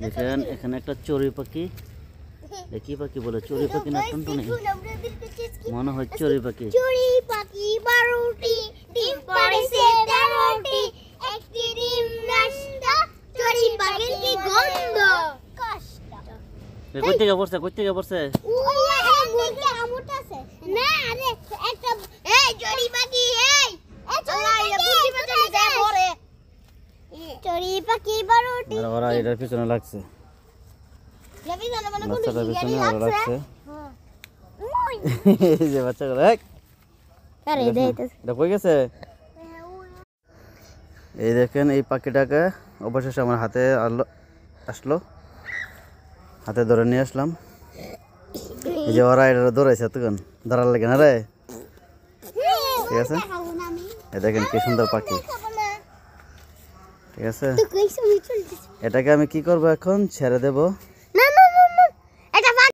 দেখেন এখানে একটা চড়ুই পাখি, কি পাখি বলে, চড়ুই পাখি না টুনটুনি, মনে হয় চড়ুই পাখি। চড়ুই পাখি 12টি ডিম পাড়েছে 13টি, একটি ডিম নষ্ট, চড়ুই পাখির কি গন্ধ, কষ্ট। কই থেকে পড়ছে, কই থেকে পড়ছে? ওই এই মুরগি আমুটা আছে না, আরে একটা এই চড়ুই পাখি, এই আল্লাহ এটা বুঝি বাজারে যায় পড়ে। চড়ুই পাখি 12টি, ওরা এটার পিছনে লাগছে, লবি জানা মানে কোন বাচ্চাটার পিছনে দিকে ওরা লাগছে। হ্যাঁ এই যে বাচ্চাগুলো, আরে দেইতেছে এটা কই গেছে? এই দেখেন এই পাখিটাকে অবশেষে আমার হাতে আসলো, হাতে ধরে নিয়ে আসলাম। এই যে ওরা এটা দৌড়াইছে এতক্ষণ, ধরার লাগে না রে, ঠিক আছে? এই দেখেন কি সুন্দর পাখি, ঠিক আছে? এটাকে আমি কি করবো এখন, ছেড়ে দেব।